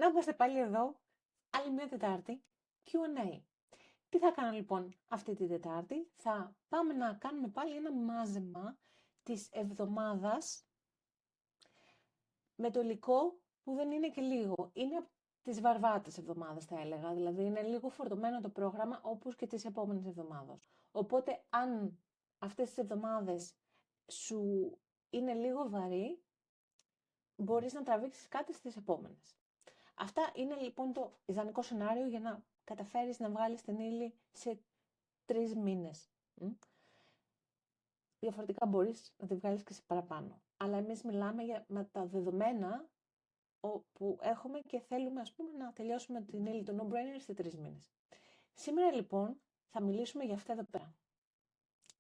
Να είμαστε πάλι εδώ, άλλη μια Τετάρτη, Q&A. Τι θα κάνω λοιπόν αυτή τη Τετάρτη? Θα πάμε να κάνουμε πάλι ένα μάζεμα της εβδομάδας με το υλικό που δεν είναι και λίγο. Είναι από τις βαρβάτες εβδομάδες θα έλεγα, δηλαδή είναι λίγο φορτωμένο το πρόγραμμα όπως και τις επόμενες εβδομάδες. Οπότε αν αυτές τις εβδομάδες σου είναι λίγο βαρύ, μπορείς να τραβήξεις κάτι στις επόμενες. Αυτά είναι λοιπόν το ιδανικό σενάριο για να καταφέρεις να βγάλεις την ύλη σε 3 μήνες. Διαφορετικά μπορείς να τη βγάλεις και σε παραπάνω. Αλλά εμείς μιλάμε με τα δεδομένα που έχουμε και θέλουμε ας πούμε να τελειώσουμε την ύλη του no-brainer σε 3 μήνες. Σήμερα λοιπόν θα μιλήσουμε για αυτά εδώ πέρα.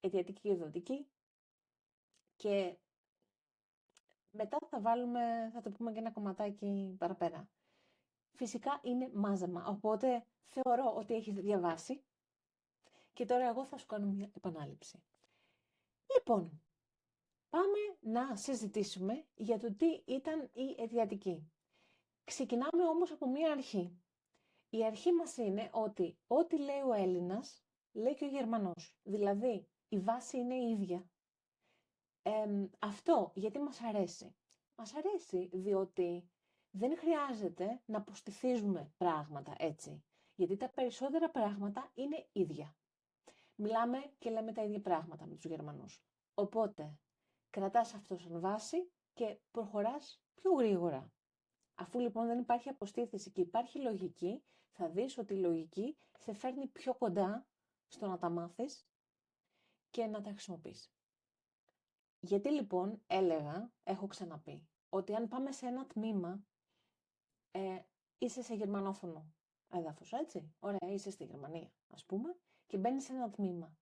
Αιτιατική και εκδοτική και μετά θα το πούμε και ένα κομματάκι παραπέρα. Φυσικά είναι μάζεμα, οπότε θεωρώ ότι έχεις διαβάσει και τώρα εγώ θα σου κάνω μια επανάληψη. Λοιπόν, πάμε να συζητήσουμε για το τι ήταν η αιτιατική. Ξεκινάμε όμως από μια αρχή. Η αρχή μας είναι ότι ό,τι λέει ο Έλληνας, λέει και ο Γερμανός. Δηλαδή, η βάση είναι η ίδια. Αυτό γιατί μας αρέσει? Μας αρέσει διότι δεν χρειάζεται να αποστηθίζουμε πράγματα έτσι. Γιατί τα περισσότερα πράγματα είναι ίδια. Μιλάμε και λέμε τα ίδια πράγματα με τους Γερμανούς. Οπότε, κρατάς αυτό σαν βάση και προχωράς πιο γρήγορα. Αφού λοιπόν δεν υπάρχει αποστήθηση και υπάρχει λογική, θα δεις ότι η λογική σε φέρνει πιο κοντά στο να τα μάθεις και να τα χρησιμοποιείς. Γιατί λοιπόν έχω ξαναπεί, ότι αν πάμε σε ένα τμήμα, είσαι σε γερμανόφωνο έδαφος, έτσι. Ωραία, είσαι στη Γερμανία, ας πούμε, και μπαίνεις σε ένα τμήμα.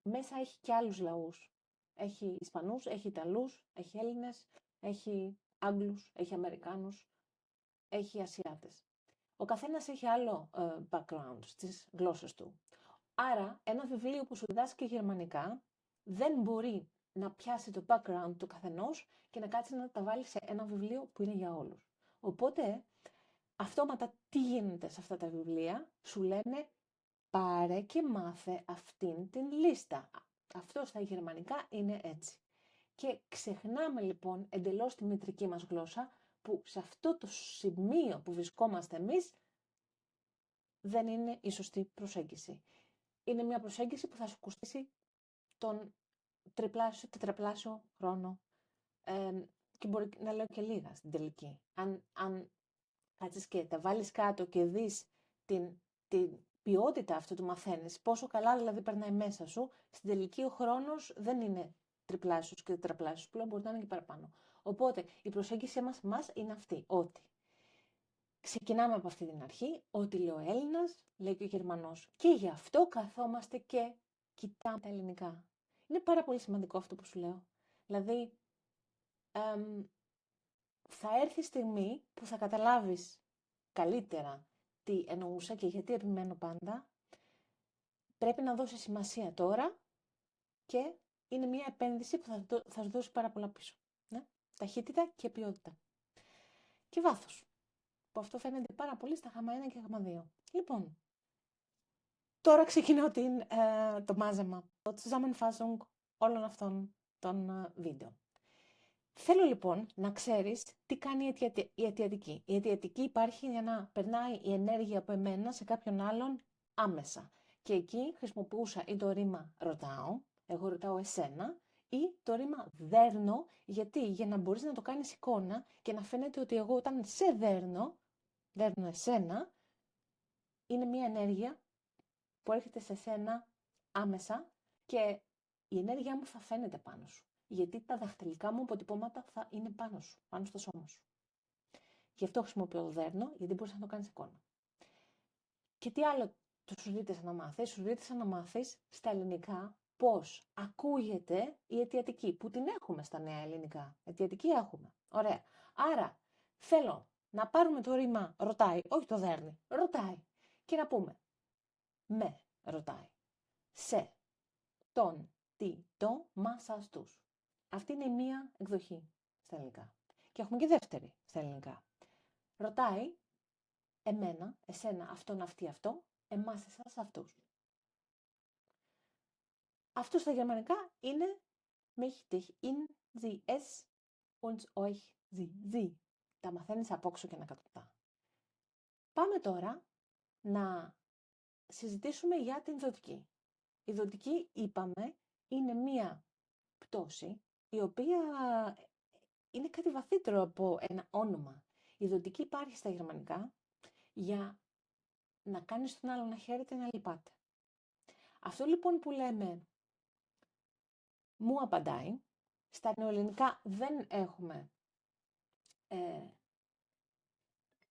Μέσα έχει και άλλους λαούς. Έχει Ισπανούς, έχει Ιταλούς, έχει Έλληνες, έχει Άγγλους, έχει Αμερικάνους, έχει Ασιάτες. Ο καθένας έχει άλλο background στις γλώσσες του. Άρα, ένα βιβλίο που σου διδάσκει γερμανικά δεν μπορεί να πιάσει το background του καθενός και να κάτσει να τα βάλει σε ένα βιβλίο που είναι για όλους. Οπότε, αυτόματα τι γίνεται σε αυτά τα βιβλία? Σου λένε πάρε και μάθε αυτήν την λίστα. Αυτό στα γερμανικά είναι έτσι. Και ξεχνάμε λοιπόν εντελώς τη μητρική μας γλώσσα που σε αυτό το σημείο που βρισκόμαστε εμείς δεν είναι η σωστή προσέγγιση. Είναι μια προσέγγιση που θα σου κοστίσει τον τριπλάσιο, τετραπλάσιο χρόνο και μπορεί να λέω και λίγα στην τελική. Αν κάτσεις και τα βάλεις κάτω και δεις την ποιότητα αυτού του μαθαίνεις, πόσο καλά δηλαδή περνάει μέσα σου, στην τελική ο χρόνος δεν είναι τριπλάσιος και τετραπλάσιος, πλέον μπορεί να είναι και παραπάνω. Οπότε η προσέγγιση μας είναι αυτή, ότι ξεκινάμε από αυτή την αρχή, ότι λέει ο Έλληνας, λέει και ο Γερμανός. Και γι' αυτό καθόμαστε και κοιτάμε τα ελληνικά. Είναι πάρα πολύ σημαντικό αυτό που σου λέω. Δηλαδή, θα έρθει η στιγμή που θα καταλάβεις καλύτερα τι εννοούσα και γιατί επιμένω πάντα. Πρέπει να δώσεις σημασία τώρα και είναι μια επένδυση που θα σου δώσει πάρα πολλά πίσω. Ναι? Ταχύτητα και ποιότητα. Και βάθος. Που αυτό φαίνεται πάρα πολύ στα Γ1 και Γ2. Λοιπόν, τώρα ξεκινώ το μάζεμα, το Zusammenfassung όλων αυτών των βίντεο. Θέλω λοιπόν να ξέρεις τι κάνει η αιτιατική. Η αιτιατική υπάρχει για να περνάει η ενέργεια από εμένα σε κάποιον άλλον άμεσα. Και εκεί χρησιμοποιούσα ή το ρήμα ρωτάω, εγώ ρωτάω εσένα, ή το ρήμα δέρνω, γιατί για να μπορείς να το κάνεις εικόνα και να φαίνεται ότι εγώ όταν σε δέρνω εσένα, είναι μια ενέργεια που έρχεται σε σένα άμεσα και η ενέργειά μου θα φαίνεται πάνω σου. Γιατί τα δαχτυλικά μου αποτυπώματα θα είναι πάνω σου, πάνω στο σώμα σου. Γι' αυτό χρησιμοποιώ το δέρνο, γιατί μπορείς να το κάνεις εικόνα. Και τι άλλο σου ζήτησα να μάθεις? Σου ζήτησα να μάθεις στα ελληνικά πώς ακούγεται η αιτιατική, που την έχουμε στα νέα ελληνικά. Αιτιατική έχουμε. Ωραία. Άρα θέλω να πάρουμε το ρήμα ρωτάει, όχι το δέρνει, ρωτάει. Και να πούμε με ρωτάει. Σε, τον, τι, το, μα, σας, τους. Αυτή είναι η μία εκδοχή στα ελληνικά. Και έχουμε και δεύτερη στα ελληνικά. Ρωτάει εμένα, εσένα, αυτόν, αυτή, αυτό, εμάς, εσάς, αυτούς. Αυτό στα γερμανικά είναι mich, dich, ihn, sie, es, uns, euch, sie, sie. Τα μαθαίνεις από όξω και ανακατοτά. Πάμε τώρα να συζητήσουμε για την δοτική. Η δοτική, είπαμε, είναι μία πτώση, η οποία είναι κάτι βαθύτερο από ένα όνομα. Η δοτική υπάρχει στα γερμανικά για να κάνεις τον άλλο να χαίρεται, να λυπάται. Αυτό λοιπόν που λέμε μου απαντάει, στα νεοελληνικά δεν έχουμε...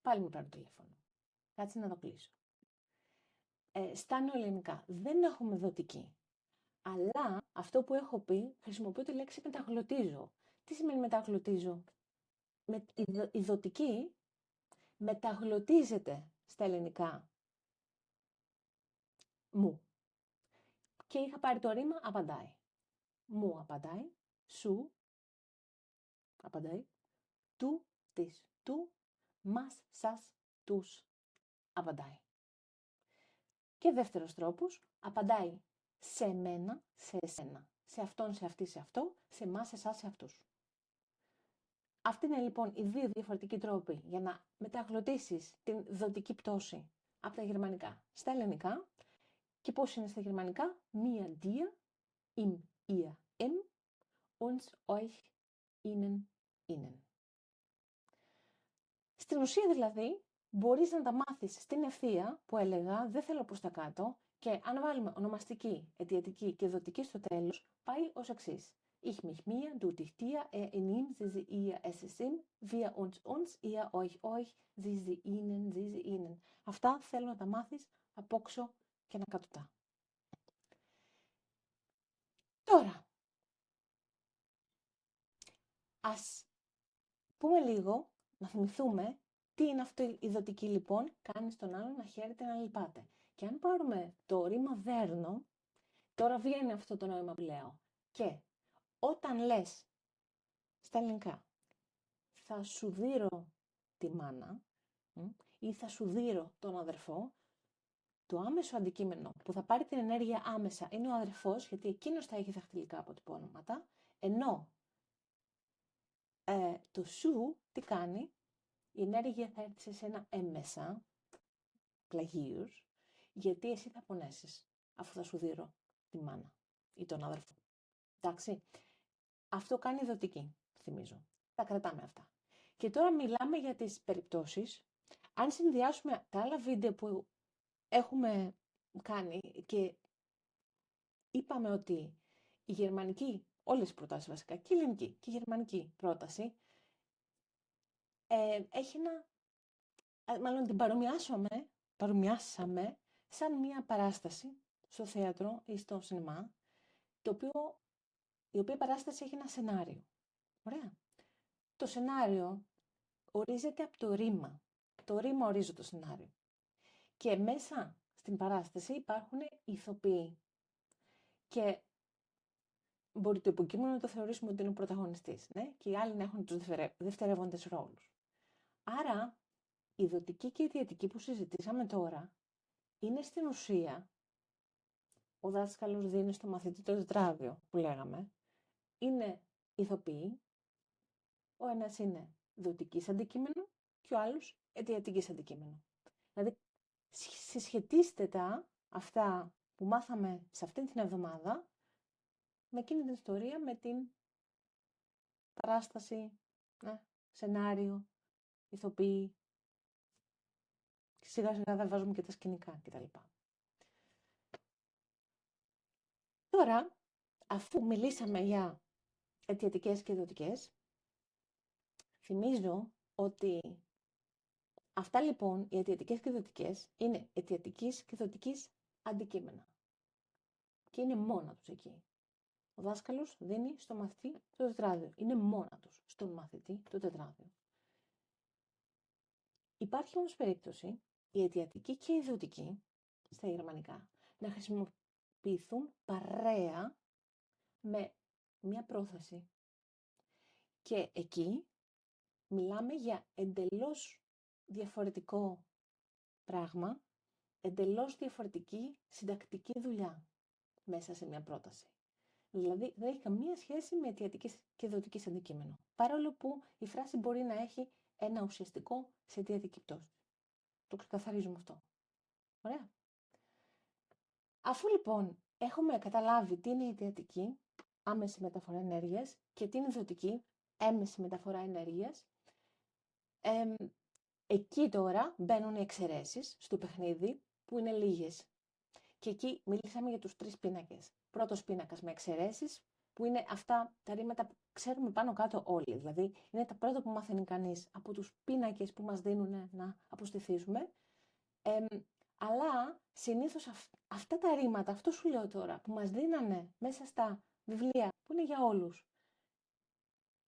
πάλι μου παίρνω το τηλέφωνο. Κάτσε να το κλείσω. Στα νεοελληνικά δεν έχουμε δοτική. Αλλά αυτό που έχω πει, χρησιμοποιώ τη λέξη μεταγλωτίζω. Τι σημαίνει μεταγλωτίζω? Η δοτική μεταγλωτίζεται στα ελληνικά μου. Και είχα πάρει το ρήμα απαντάει. Μου απαντάει, σου απαντάει, του, της, του, μας, σας, τους απαντάει. Και δεύτερος τρόπος, απαντάει σε μένα, σε εσένα, σε αυτόν, σε αυτή, σε αυτό, σε εμάς, σε εσάς, σε αυτούς. Αυτοί είναι λοιπόν οι δύο διαφορετικοί τρόποι για να μεταγλωτήσεις την δοτική πτώση από τα γερμανικά στα ελληνικά. Και πώς είναι στα γερμανικά? Mir, dir, ihm, ihr, im, uns, euch, ihnen, ihnen. Στην ουσία δηλαδή, μπορείς να τα μάθεις στην ευθεία που έλεγα, δεν θέλω προς τα κάτω, και αν βάλουμε ονομαστική, αιτιατική και δοτική στο τέλος, πάει ως εξής. Ich mich mir, du dich dir, er in ihm, sie sie ihr, es es ihm, wir uns uns, ihr euch euch, sie sie ihnen, sie sie ihnen. Αυτά θέλω να τα μάθεις απόξω και ανακατοτά. Τώρα, ας πούμε λίγο, να θυμηθούμε τι είναι αυτό η δοτική λοιπόν, κάνει τον άλλον να χαίρεται, να λυπάται. Και αν πάρουμε το ρήμα δέρνω, τώρα βγαίνει αυτό το νόημα που λέω. Και όταν λες στα ελληνικά, θα σου δείρω τη μάνα ή θα σου δείρω τον αδερφό, το άμεσο αντικείμενο που θα πάρει την ενέργεια άμεσα είναι ο αδερφός, γιατί εκείνος θα έχει δαχτυλικά αποτυπώματα, ενώ το σου τι κάνει? Η ενέργεια θα έρθει σε σένα έμμεσα, πλαγίους, γιατί εσύ θα πονέσεις, αφού θα σου δείρω τη μάνα ή τον αδερφό. Εντάξει, αυτό κάνει δοτική, θυμίζω. Τα κρατάμε αυτά. Και τώρα μιλάμε για τις περιπτώσεις. Αν συνδυάσουμε τα άλλα βίντεο που έχουμε κάνει και είπαμε ότι η γερμανική, όλες οι προτάσεις βασικά, και η ελληνική και η γερμανική πρόταση, έχει μάλλον την παρομοιάσαμε σαν μία παράσταση στο θέατρο ή στο σινεμά, η οποία παράσταση έχει ένα σενάριο. Ωραία. Το σενάριο ορίζεται από το ρήμα. Το ρήμα ορίζει το σενάριο. Και μέσα στην παράσταση υπάρχουν ηθοποιοί. Και μπορεί το υποκείμενο να το θεωρήσουμε ότι είναι ο πρωταγωνιστής, ναι? Και οι άλλοι να έχουν τους δευτερεύοντες ρόλους. Άρα, η δοτική και η αιτιατική που συζητήσαμε τώρα είναι στην ουσία, ο δάσκαλος δίνει στο μαθητή το τετράδιο που λέγαμε, είναι ηθοποιοί, ο ένας είναι δοτικής αντικείμενο και ο άλλος αιτιατικής αντικείμενο. Δηλαδή, συσχετίστε τα αυτά που μάθαμε σε αυτήν την εβδομάδα με εκείνη την ιστορία, με την παράσταση, σενάριο, ηθοποιοί, και σιγά σιγά θα βάζουμε και τα σκηνικά κτλ. Τώρα, αφού μιλήσαμε για αιτιατικές και δοτικές, θυμίζω ότι αυτά λοιπόν, οι αιτιατικές και δοτικές, είναι αιτιατικής και δοτικής αντικείμενα. Και είναι μόνα τους εκεί. Ο δάσκαλος δίνει στο μαθητή το τετράδιο. Είναι μόνα τους στον μαθητή το τετράδιο. Υπάρχει όμως περίπτωση η αιτιατική και η δοτική στα γερμανικά να χρησιμοποιηθούν παρέα με μια πρόθεση. Και εκεί μιλάμε για εντελώς διαφορετικό πράγμα, εντελώς διαφορετική συντακτική δουλειά μέσα σε μια πρόταση. Δηλαδή δεν έχει καμία σχέση με αιτιατική και δοτική αντικείμενο. Παρόλο που η φράση μπορεί να έχει ένα ουσιαστικό σε αιτιατική πτώση. Το ξεκαθαρίζουμε αυτό. Ωραία. Αφού λοιπόν έχουμε καταλάβει τι είναι η αιτιατική, άμεση μεταφορά ενέργειας, και τι είναι η δοτική, έμεση μεταφορά ενέργειας, εκεί τώρα μπαίνουν οι εξαιρέσεις στο παιχνίδι, που είναι λίγες. Και εκεί μιλήσαμε για τους 3 πίνακες. Πρώτος πίνακας με εξαιρέσεις, που είναι αυτά τα ρήματα που ξέρουμε πάνω κάτω όλοι. Δηλαδή, είναι τα πρώτα που μαθαίνει κανείς από τους πίνακες που μας δίνουν να αποστηθίζουμε. Αλλά συνήθως αυτά τα ρήματα, αυτό σου λέω τώρα, που μας δίνανε μέσα στα βιβλία, που είναι για όλους,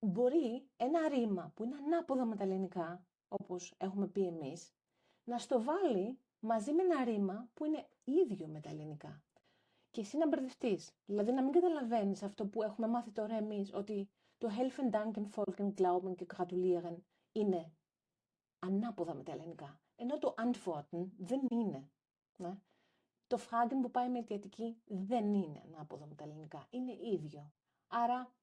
μπορεί ένα ρήμα που είναι ανάποδα με τα ελληνικά, όπως έχουμε πει εμείς, να στο βάλει μαζί με ένα ρήμα που είναι ίδιο με τα ελληνικά. Και εσύ να μπερδευτείς. Δηλαδή να μην καταλαβαίνεις αυτό που έχουμε μάθει τώρα εμείς, ότι το helfen, danken, folgen, glauben και gratulieren είναι ανάποδα με τα ελληνικά. Ενώ το antworten δεν είναι. Ναι. Το fragen που πάει με αιτιατική δεν είναι ανάποδα με τα ελληνικά. Είναι ίδιο. Άρα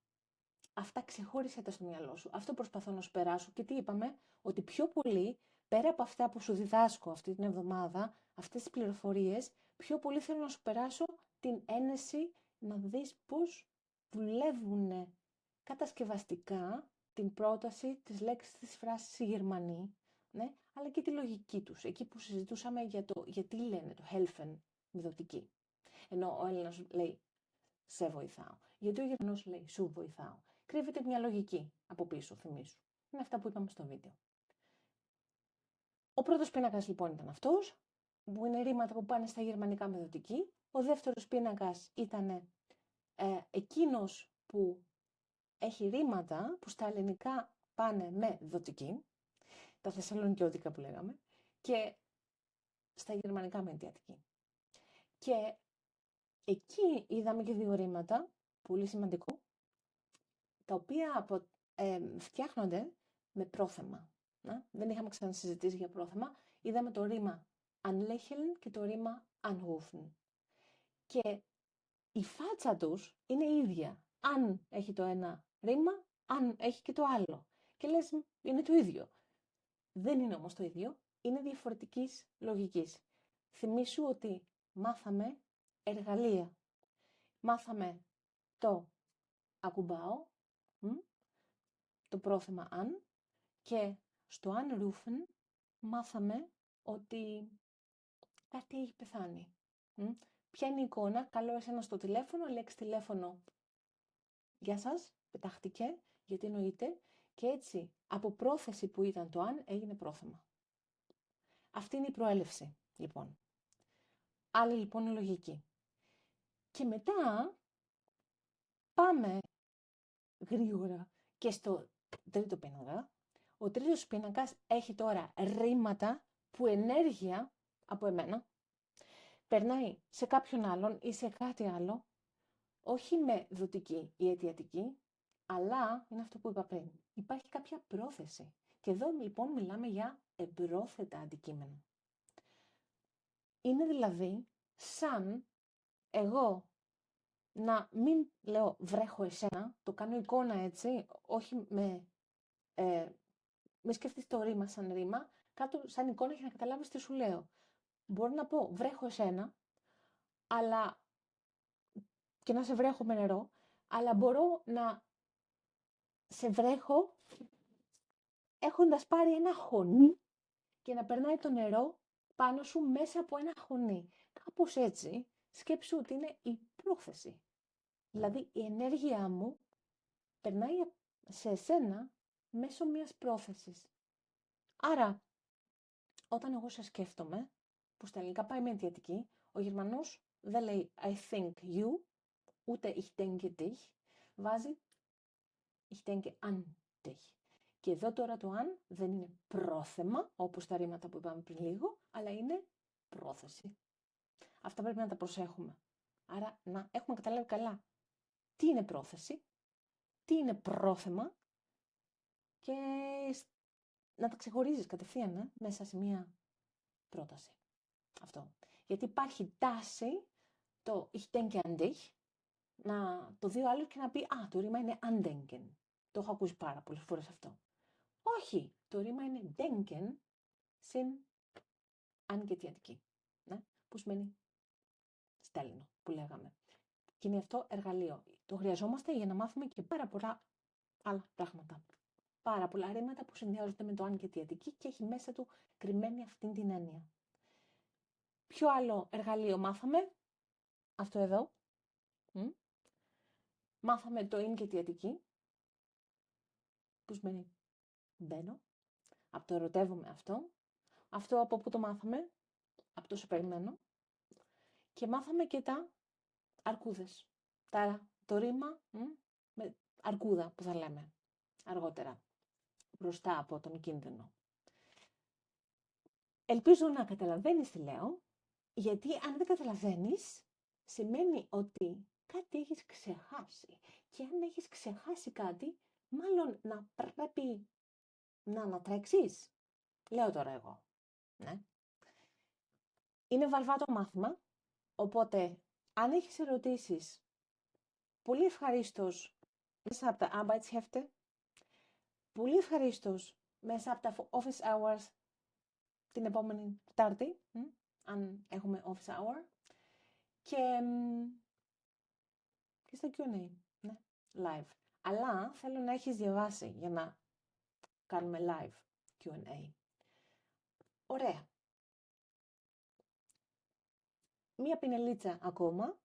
αυτά ξεχώρισε τα στο μυαλό σου. Αυτό προσπαθώ να σου περάσω. Και τι είπαμε, ότι πιο πολύ, πέρα από αυτά που σου διδάσκω αυτή την εβδομάδα, αυτές τις πληροφορίες, πιο πολύ θέλω να σου περάσω την ένεση, να δεις πώς δουλεύουν κατασκευαστικά την πρόταση, τις λέξεις, της φράσης οι Γερμανοί, ναι, αλλά και τη λογική τους. Εκεί που συζητούσαμε για το γιατί λένε το helfen με δοτική. Ενώ ο Έλληνας λέει σε βοηθάω. Γιατί ο Γερμανός λέει σου βοηθάω. Κρύβεται μια λογική από πίσω, θυμίσου. Είναι αυτά που είπαμε στο βίντεο. Ο πρώτος πίνακας λοιπόν ήταν αυτός, που είναι ρήματα που πάνε στα γερμανικά με δοτική. Ο δεύτερος πίνακας ήταν εκείνος που έχει ρήματα που στα ελληνικά πάνε με δοτική, τα θεσσαλονικιώτικα που λέγαμε, και στα γερμανικά με αιτιατική. Και εκεί είδαμε και 2 ρήματα, πολύ σημαντικό, τα οποία φτιάχνονται με πρόθεμα. Δεν είχαμε ξανασυζητήσει για πρόθεμα. Είδαμε το ρήμα anlächeln και το ρήμα anrufen. Και η φάτσα τους είναι ίδια. Αν έχει το ένα ρήμα, αν έχει και το άλλο. Και λες, είναι το ίδιο. Δεν είναι όμως το ίδιο. Είναι διαφορετικής λογικής. Θυμήσου ότι μάθαμε εργαλεία. Μάθαμε το ακουμπάω, το πρόθεμα αν, και στο anrufen μάθαμε ότι κάτι έχει πεθάνει. Ποια είναι η εικόνα? Καλώ εσένα στο τηλέφωνο, λέξη τηλέφωνο. Γεια σας, πετάχτηκε, γιατί εννοείται. Και έτσι, από πρόθεση που ήταν το αν, έγινε πρόθεμα. Αυτή είναι η προέλευση, λοιπόν. Άλλη λοιπόν η λογική. Και μετά πάμε γρήγορα και στο τρίτο πίνακα. Ο τρίτος πίνακας έχει τώρα ρήματα που ενέργεια από εμένα περνάει σε κάποιον άλλον ή σε κάτι άλλο, όχι με δοτική ή αιτιατική, αλλά είναι αυτό που είπα πριν. Υπάρχει κάποια πρόθεση. Και εδώ λοιπόν μιλάμε για εμπρόθετα αντικείμενα. Είναι δηλαδή σαν εγώ να μην λέω βρέχω εσένα, το κάνω εικόνα έτσι, όχι με... Μη σκεφτείς το ρήμα σαν ρήμα, κάτω σαν εικόνα για να καταλάβεις τι σου λέω. Μπορώ να πω βρέχω εσένα, αλλά και να σε βρέχω με νερό, αλλά μπορώ να σε βρέχω έχοντας πάρει ένα χωνί και να περνάει το νερό πάνω σου μέσα από ένα χωνί. Κάπως έτσι, σκέψου ότι είναι η πρόθεση. Δηλαδή η ενέργειά μου περνάει σε εσένα μέσω μιας πρόθεσης. Άρα, όταν εγώ σε σκέφτομαι, που στα ελληνικά πάει με αιτιατική, ο Γερμανός δεν λέει I think you, ούτε ich denke dich, βάζει ich denke an dich. Και εδώ τώρα το αν δεν είναι πρόθεμα, όπως τα ρήματα που είπαμε πριν λίγο, αλλά είναι πρόθεση. Αυτά πρέπει να τα προσέχουμε. Άρα να έχουμε καταλάβει καλά τι είναι πρόθεση, τι είναι πρόθεμα και να τα ξεχωρίζεις κατευθείαν μέσα σε μια πρόταση. Αυτό. Γιατί υπάρχει τάση το ich denke an dich να το δει ο άλλος και να πει «Α, το ρήμα είναι andenken». Το έχω ακούσει πάρα πολλές φορές αυτό. Όχι, το ρήμα είναι denken συν ανκαιτιατική, ναι, που σημαίνει στέλνω, που λέγαμε. Και είναι αυτό εργαλείο. Το χρειαζόμαστε για να μάθουμε και πάρα πολλά άλλα πράγματα. Πάρα πολλά ρήματα που συνδυάζονται με το ανκαιτιατική και έχει μέσα του κρυμμένη αυτήν την έννοια. Ποιο άλλο εργαλείο μάθαμε? Αυτό εδώ. Μάθαμε το εινκαιτιατική, που σημαίνει μπαίνω. Από το ερωτεύομαι αυτό. Αυτό από πού το μάθαμε? Από το σε περιμένω. Και μάθαμε και τα αρκούδες. Το ρήμα με αρκούδα που θα λέμε αργότερα, μπροστά από τον κίνδυνο. Ελπίζω να καταλαβαίνεις τι λέω, γιατί αν δεν καταλαβαίνεις, σημαίνει ότι κάτι έχεις ξεχάσει. Και αν έχεις ξεχάσει κάτι, μάλλον να πρέπει να ανατρέξεις. Λέω τώρα εγώ. Ναι. Είναι βαλβάτο μάθημα, οπότε αν έχεις ερωτήσεις, πολύ ευχαρίστως μέσα από τα Arbeitshefte, πολύ ευχαρίστως μέσα από τα office hours την επόμενη Τετάρτη, αν έχουμε office hour, και στο Q&A, ναι, live. Αλλά θέλω να έχεις διαβάσει για να κάνουμε live Q&A. Ωραία. Μία πινελίτσα ακόμα.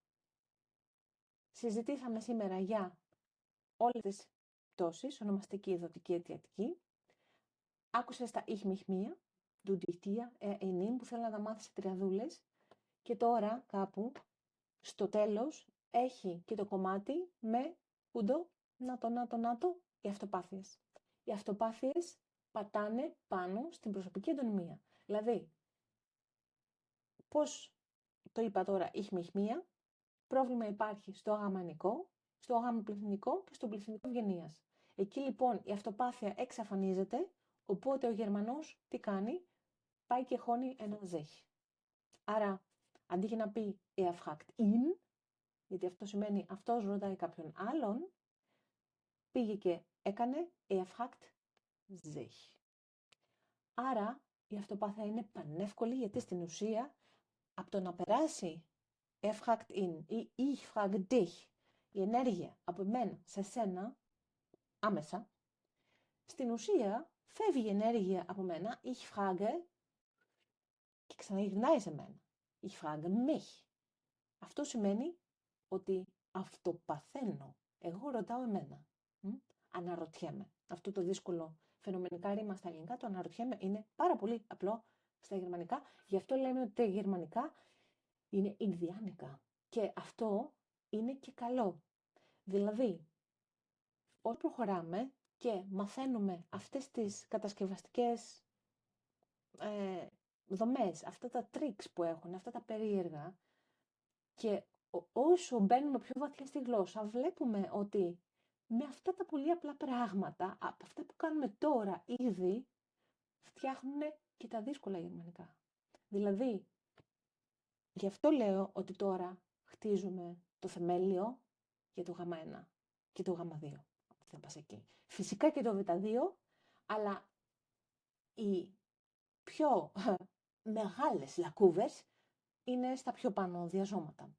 Συζητήσαμε σήμερα για όλες τις πτώσεις, ονομαστική, εδωτική, αιτιατική. Άκουσες τα ich mich mir, du dich dir, που θέλω να τα μάθεις σε τριαδούλες. Και τώρα κάπου στο τέλος έχει και το κομμάτι με ουντο, νάτο, οι αυτοπάθειες. Οι αυτοπάθειες πατάνε πάνω στην προσωπική εντονιμία. Δηλαδή, πώς το είπα τώρα, ich mich mir, πρόβλημα υπάρχει στο γαμανικό, στο γαμοπληθυντικό και στο πληθυντικό ευγενίας. Εκεί λοιπόν η αυτοπάθεια εξαφανίζεται, οπότε ο Γερμανός τι κάνει? Πάει και χώνει ένα ζέχι. Άρα, αντί για να πει er fragt ihn, γιατί αυτό σημαίνει αυτός ρωτάει κάποιον άλλον, πήγε και έκανε er fragt sich. Άρα, η αυτοπάθεια είναι πανεύκολη, γιατί στην ουσία, από το να περάσει er fragt ihn ή ich frage dich, η ενέργεια από μένα σε σένα, άμεσα, στην ουσία φεύγει η ενέργεια από μένα, ich frage, και ξαναγυρνάει σε μένα. Ich frage mich. Αυτό σημαίνει ότι αυτοπαθαίνω. Εγώ ρωτάω εμένα. Αναρωτιέμαι. Αυτό το δύσκολο φαινομενικά ρήμα στα ελληνικά, το αναρωτιέμαι, είναι πάρα πολύ απλό στα γερμανικά. Γι' αυτό λέμε ότι τα γερμανικά είναι ινδιάνικα. Και αυτό είναι και καλό. Δηλαδή, όσο προχωράμε και μαθαίνουμε αυτές τις κατασκευαστικές δομές, αυτά τα tricks που έχουν, αυτά τα περίεργα, και όσο μπαίνουμε πιο βαθιά στη γλώσσα, βλέπουμε ότι με αυτά τα πολύ απλά πράγματα, από αυτά που κάνουμε τώρα ήδη, φτιάχνουν και τα δύσκολα γερμανικά. Δηλαδή, γι' αυτό λέω ότι τώρα χτίζουμε το θεμέλιο για το Γ1 και το Γ2. Θα πας εκεί. Φυσικά και το Β2, αλλά οι πιο μεγάλες λακκούβες είναι στα πιο πάνω διαζώματα.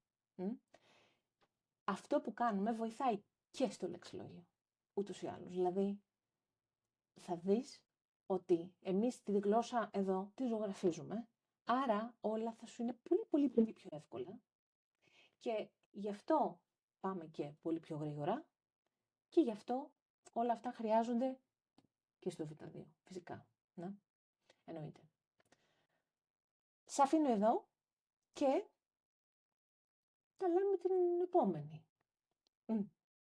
Αυτό που κάνουμε βοηθάει και στο λεξιλόγιο, ούτως ή άλλως. Δηλαδή, θα δεις ότι εμείς τη γλώσσα εδώ τη ζωγραφίζουμε, άρα όλα θα σου είναι πολύ πιο εύκολα και γι' αυτό πάμε και πολύ πιο γρήγορα και γι' αυτό όλα αυτά χρειάζονται και στο Β2, φυσικά. Ναι, εννοείται. Σ' αφήνω εδώ και τα λέμε την επόμενη.